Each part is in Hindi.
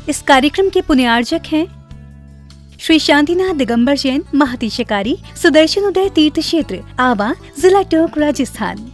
इस कार्यक्रम के पुण्यार्जक हैं श्री शांतिनाथ दिगंबर जैन महातिशकारी सुदर्शन उदय तीर्थ क्षेत्र आवा, जिला टोंक, राजस्थान।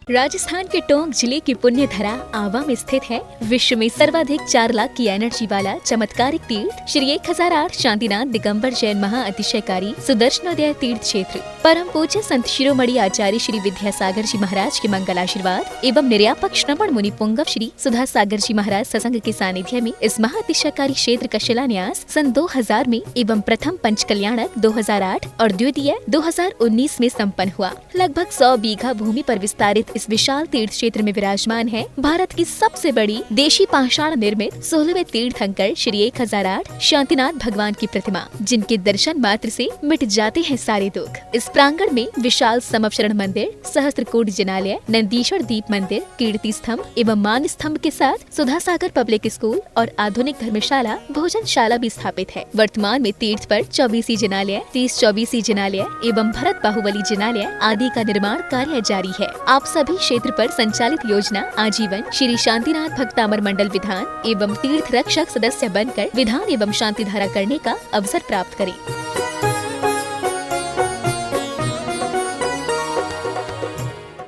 राजस्थान के टोंक जिले की पुण्य धरा आवा में स्थित है विश्व में सर्वाधिक 4 लाख की एनर्जी वाला चमत्कारिक तीर्थ श्री 1008 शांतिनाथ दिगंबर जैन महाअतिशयकारी सुदर्शनोदय तीर्थ क्षेत्र। परम पूज्य संत शिरोमणि आचार्य श्री विद्यासागर जी महाराज के मंगल आशीर्वाद एवं निर्यापक श्रवण मुनि पुंगव श्री सुधा सागर जी महाराज सत्संग के सानिध्य में इस महाअतिशयकारी क्षेत्र का शिलान्यास सन 2000 में एवं प्रथम पंच कल्याणक 2008 और द्वितीय 2019 में संपन्न हुआ। लगभग 100 बीघा भूमि पर विस्तारित इस विशाल तीर्थ क्षेत्र में विराजमान है भारत की सबसे बड़ी देशी पाषाण निर्मित 16वें तीर्थंकर श्री 1008 शांतिनाथ भगवान की प्रतिमा, जिनके दर्शन मात्र से मिट जाते हैं सारे दुख। इस प्रांगण में विशाल समवशरण मंदिर, सहस्त्रकूट जिनालय, नंदीश्वर दीप मंदिर, कीर्ति स्तंभ एवं मान स्तंभ के साथ सुधा सागर पब्लिक स्कूल और आधुनिक धर्मशाला, भोजनशाला भी स्थापित है। वर्तमान में तीर्थ पर 24 जिनालय, 30-24 जिनालय एवं भरत बाहुबली जिनालय आदि का निर्माण कार्य जारी है। आप सभी क्षेत्र पर संचालित योजना आजीवन श्री शांतिनाथ भक्तामर मंडल विधान एवं तीर्थ रक्षक सदस्य बनकर विधान एवं शांति धारा करने का अवसर प्राप्त करें।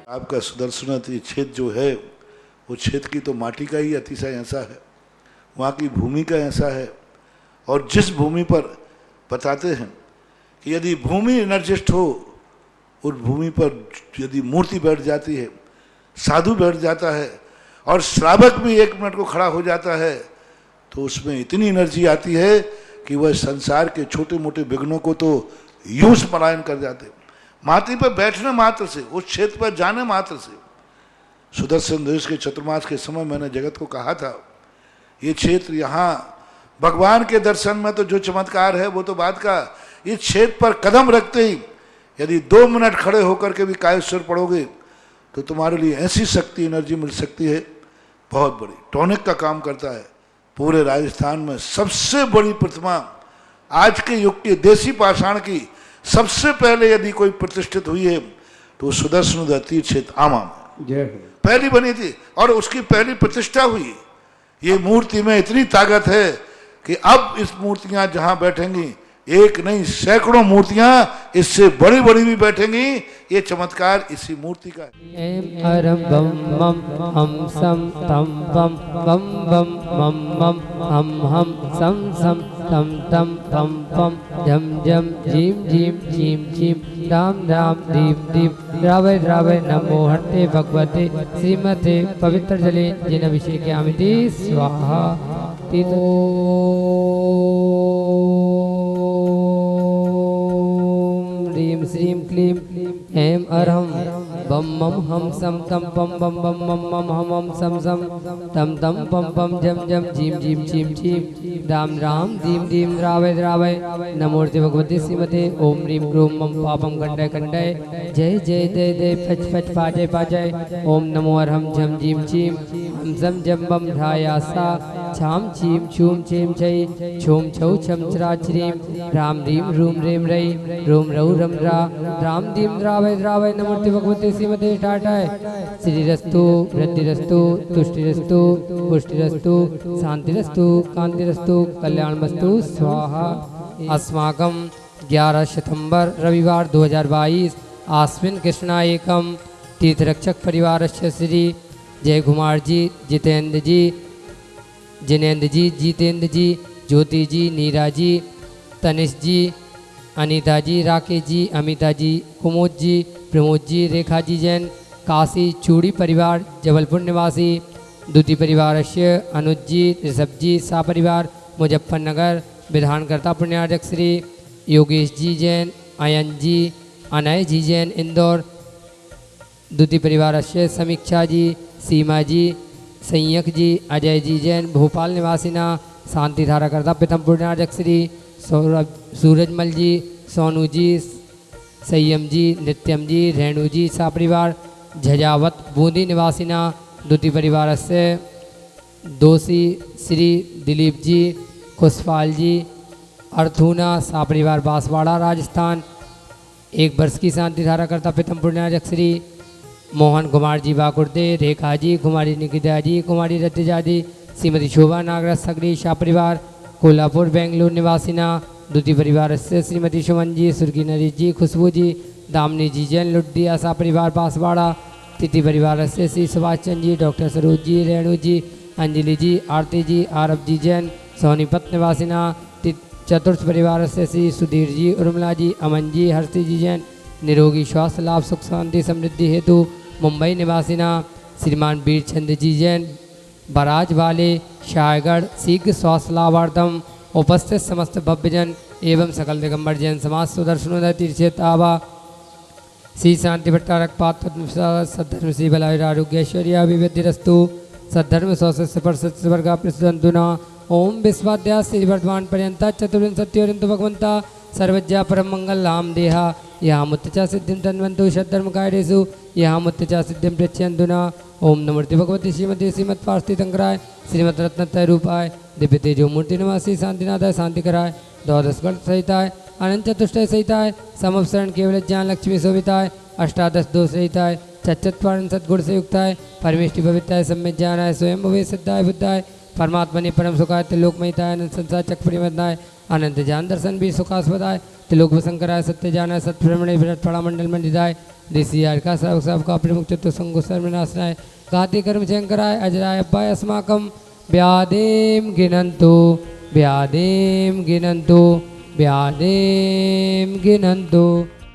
आपका सुदर्शन क्षेत्र जो है वो क्षेत्र की तो माटी का ही अतिशय ऐसा है, वहाँ की भूमि का ऐसा है। और जिस भूमि पर बताते हैं कि यदि भूमि एनर्जिस्ट हो, उस भूमि पर यदि मूर्ति बैठ जाती है, साधु बैठ जाता है और श्रावक भी 1 मिनट को खड़ा हो जाता है, तो उसमें इतनी एनर्जी आती है कि वह संसार के छोटे मोटे विघ्नों को तो यूं पलायन कर जाते। माटी पर बैठने मात्र से, उस क्षेत्र पर जाने मात्र से, सुदर्शन देश के चतुर्मास के समय मैंने जगत को कहा था, ये क्षेत्र यहाँ भगवान के दर्शन में तो जो चमत्कार है वो तो बात का, इस क्षेत्र पर कदम रखते ही यदि 2 मिनट खड़े होकर के भी कायेश्वर पढ़ोगे तो तुम्हारे लिए ऐसी शक्ति एनर्जी मिल सकती है बहुत बड़ी। टॉनिक का काम करता है। पूरे राजस्थान में सबसे बड़ी प्रतिमा आज के युग के देसी पाषाण की सबसे पहले यदि कोई प्रतिष्ठित हुई है तो सुदर्शन तीर्थ क्षेत्र आमा में पहली बनी थी और उसकी पहली प्रतिष्ठा हुई। ये मूर्ति में इतनी ताकत है कि अब इस मूर्तियां जहां बैठेंगी, एक नहीं सैकड़ों मूर्तियां इससे बड़ी बड़ी भी बैठेंगी। ये चमत्कार इसी मूर्ति का है। अरम बम मम हम सम तम बम बम बम मम मम हम सम सम तम तम पम पम झम झम झीम झीम झीम झीम राम राम दीप दीप द्रावय द्रावय नमो हटे भगवते श्रीमते पवित्र जले जिन अभिषेक्यामिति स्वाहा। ह्रीं श्रीं क्लीं ऐं अरहं बम मम हम सम तम पम बम बम मम मम हम सम सम तम तम पम पम झम झम झीम झीम झीम झीम राम राम दीम दीम द्रावय द्रावय नमोर्ते भगवते श्रीमते ओम ह्रीं क्रूं मम पापम खंडय खंडय जय जय जय जय फच फच पाजय पाजय ओम नमो अरहं झम झीम झीम हम सम जम बम ढायासा छाम छीम छूम छेम छई छूम छौ छम चरा छ्रीम राम रीम रूम रेम रई रोम रऊ रम रा राम दीम द्रावय द्रावय नमोर्ते भगवते श्रीमते टाटाय श्रीरस्तु वृद्धिरस्तु तुष्टिरस्तु पुष्टिरस्तु शांतिरस्तु कांतिरस्तु कल्याणमस्तु स्वाहा। अस्माकं 11 सितंबर रविवार 2022 आस्मिन् कृष्णा एकम तीर्थरक्षक परिवारस्य श्री जय कुमार जी, जितेंद्र जी, जिनेंद्र जी, जितेंद्र जी, ज्योति जी, नीरा जी, तनिष जी, अनीता जी, राकेश जी, अमिता जी, कुमोद जी, प्रमोद जी, रेखा जी जैन, काशी चूड़ी परिवार जबलपुर निवासी, द्वितीय परिवारस्य अनुज जी, ऋषभ जी, सा परिवार मुजफ्फरनगर, विधानकर्ता पुण्यार्जक श्री योगेश जी जैन, अयन जी, अनय जी जैन इंदौर, द्वितीय परिवारस्य समीक्षा जी, सीमा जी, संयक जी, अजय जी जैन भोपाल निवासिना, शांति धाराकर्ता प्रथम पुण्यार्जक श्री सौरभ सूरजमल जी, सोनू जी, संयम जी, नित्यम जी, रेणु जी, सा परिवार झजावत बूंदी निवासिना, द्वितीय परिवार से दोषी श्री दिलीप जी, खुशपाल जी, अर्थूना, सा परिवार बांसवाड़ा राजस्थान, 1 वर्ष की शांति धाराकर्ता प्रथम पुण्यार्जक श्री मोहन कुमार जी बाकुर्दे, रेखा जी, कुमारी निकिता जी, कुमारी रतिजा जी, श्रीमती शोभा नागराज सगरी शाह परिवार कोल्हापुर बेंगलुरु निवासिना द्वितीय परिवार से श्रीमती सुमन जी सुर्गी नरेश जी खुशबू जी दामनी जी जैन लुटिया शाह परिवार बांसवाड़ा। तृतीय परिवार से श्री सुभाष चंद्र जी डॉक्टर सरोज जी रेणु जी अंजलि जी आरती जी आरब जी जैन सोनीपत निवासिना। चतुर्थ परिवार से श्री सुधीर जी उर्मिला जी अमन जी हर्षी जी जैन निरोगी स्वास्थ्य लाभ सुख शांति समृद्धि हेतु मुंबई निवासिना। श्रीमान वीरचंद्र जी जैन बराज वाले शायगढ़ शीघ्र स्वास्थ्य लाभार्थम। उपस्थित समस्त भव्यजन एवं सकल दिगंबर जैन समाज सुदर्शनोदय तीर्थ आवा श्री शांति भट्टारक पात्र सद्धर्म श्री बलाय आरोग्य ऐश्वर्य अभिवृद्धिरस्तु सद्धर्म स्वस्य परस्य वर्गा प्रसुदंतुना। ओम विश्वाद्या श्री वर्धमान पर्यंता चतुर्विंशत्योरिंतु भगवंता सर्वज्ञा परम मंगल नाम देहा यहाँ मुत्तचा सिद्धिं तन्वन्तु षद्धर्म कार्येषु यहाँ मुत्तचा सिद्धिं प्रच्यन्तुना। ओम नमोर्ति भगवती श्रीमती श्रीमत् पार्थिव तंकराय श्रीमद रत्नत्रय रूपाय दिव्य तेजो मूर्ति नमः शांतिनाथाय शांति कराय द्वादश गण सहिताय अनंत चतुष्टय सहिताय समवसरण केवल ज्ञान लक्ष्मी शोभिताय अष्टादश दोष रहिताय चतुर्विंशत गुण से युक्ताय परमेष्टि भविताय सम्यक ज्ञानाय स्वयं भवे सिद्धाय बुद्धाय परमात्मा ने परम सुखाय त्रिलोकमयिताय अनंत संसार चक्र परिमदाय अनंत ज्ञान दर्शन भी सुखास्पदाय त्रिलोक शंकराय सत्य जानाय सत्प्रमणे विराट पड़ा मंडल मंडिताय ऋषि का सब का प्रमुख चतुर संगो सर्वनाशनाय घाति कर्म शंकराय अजराय अब्बाय अस्माकं व्यादेम गिनंतु व्यादेम गिनंतु व्यादेम गिनंतु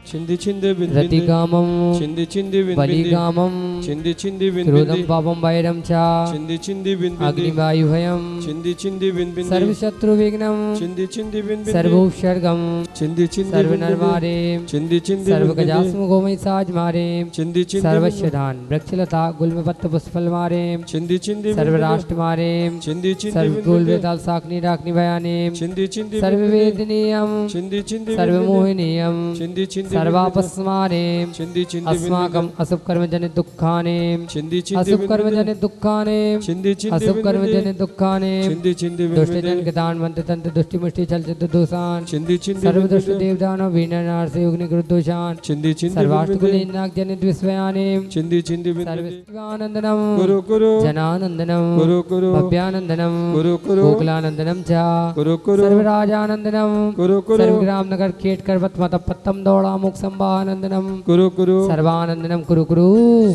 छिंदी छिंदी रतिकामं छिंदी छिंदी बलिकामं छिंदी छिंदी क्रोधं पापं वैरं च छिंदी छिंदी अग्निवायुभयं छिंदी छिंदी सर्वशत्रुविघ्नं छिंदी छिंदी सर्वोपसर्गं छिंदी छिंदी सर्वनरमारें छिंदी छिंदी सर्वगजास्मगोमयसाज्मारें छिंदी छिंदी सर्वशधान वृक्षलता गुल्मपत्र पुष्पफलमारें छिंदी छिंदी सर्वराष्ट्रमारें छिंदी छिंदी सर्वगुल्मताल साकनी राकनी बयानें छिंदी छिंदी सर्ववेदनीयं छिंदी छिंदी सर्वमोहिनीयं छिंदी छिंदी सर्वापस्मारें छिंदी छिंदी अस्माकं अशुभ कर्म जनित दुःखानें छिंदी छिंदी अशुभ कर्म जनित दुःखानें छिंदी छिंदी अशुभ कर्म जनित दुःखानें छिंदी छिंदी दुष्टजन कृतान मंत्र तंत्र दुष्टि मुष्टि छल चित्त दोषान छिंदी छिंदी सर्वदुष्ट देवदानव वीरनार से युग्नि कृतदोषान छिंदी छिंदी सर्वाष्टकुलीनाग जनित विश्वयानें छिंदी छिंदी सर्वशिवानंदनम गुरु गुरु जनानंदनम गुरु गुरु भव्यानंदनम गुरु गुरु गोकुलानंदनम च गुरु गुरु सर्वराजानंदनम गुरु गुरु सर्वग्राम नगर केटकर मत पत्तम दौड़ा मुख संभानंदनम गुरु गुरु सर्वानंदनम कुरु कुरु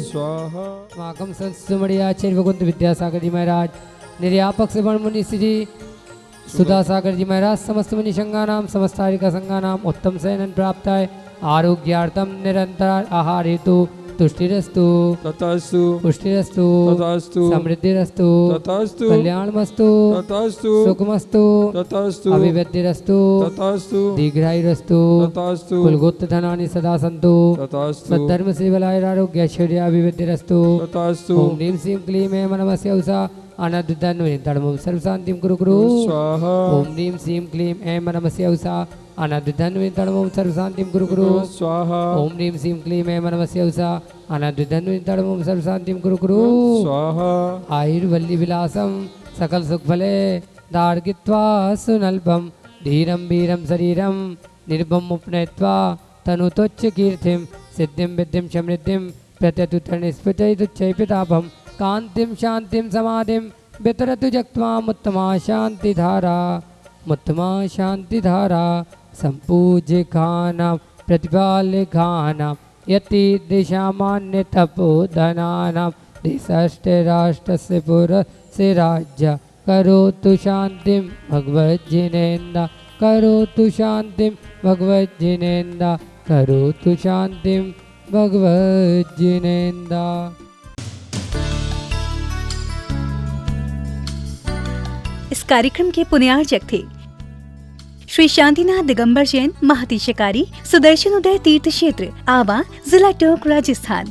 स्वाहा। अस्माकं संस्मरणीय आचार्य भगवंत विद्यासागर जी महाराज निर्यापक से मुनि श्री सुधा सागर जी महाराज समस्त मुनि संघानाम समस्त हारिका संघानाम उत्तम शयनन प्राप्ताय आरोग्यार्थम निरंतर आहार हेतु तुष्टिरस्तु तथास्तु पुष्टिरस्तु तथास्तु समृद्धिरस्तु तथास्तु कल्याणमस्तु तथास्तु सुखमस्तु तथास्तु अभिवृद्धिरस्तु तथास्तु दीर्घायुरस्तु तथास्तु कुलगोत्र धनानि सदा सन्तु तथास्तु सद्धर्म श्रीबलाय आरोग्य ऐश्वर्य अभिवृद्धिरस्तु तथास्तु ओम ह्रीं श्रीं क्लीं ऐं नमस्य उषा अनद्वितन्वयं तडमुं सर्वशान्तिं कुरु कुरु स्वाहा। ओम ह्रीं श्रीं क्लीं ऐं नमस्य उषा अनद्वितन्वयं तडमुं सर्वशान्तिं कुरु कुरु स्वाहा। ओम ह्रीं श्रीं क्लीं ऐं नमस्य उषा अनद्वितन्वयं तडमुं सर्वशान्तिं कुरु कुरु स्वाहा। आयुर्वल्ली विलासं सकल सुखफले दार्गित्वा सुनल्पं धीरं वीरं शरीरं निर्भम उपनयित्वा तनुतोच्च कीर्तिं सिद्धिं विद्धिं समृद्धिं प्रत्यतुत्तरनिस्फुटैतुच्चै पितापं कान्तिं शान्तिं समाधिं वितरतु जक्त्वामुत्तमा शान्तिधारा मुत्तमा शान्तिधारा सम्पूज्य खानां प्रतिपाल्य खानां यति दिशामान्य तपोधनानां देशराष्ट्रस्य पुरस्य राज्य करोतु शान्तिं भगवज्जिनेन्द्र करोतु शान्तिं भगवज्जिनेन्द्र करोतु शान्तिं भगवज्जिनेन्द्र। इस कार्यक्रम के पुण्यार्चक थे श्री शांतिनाथ दिगंबर जैन महातिशकारी सुदर्शन उदय तीर्थ क्षेत्र आवा जिला टोंक राजस्थान।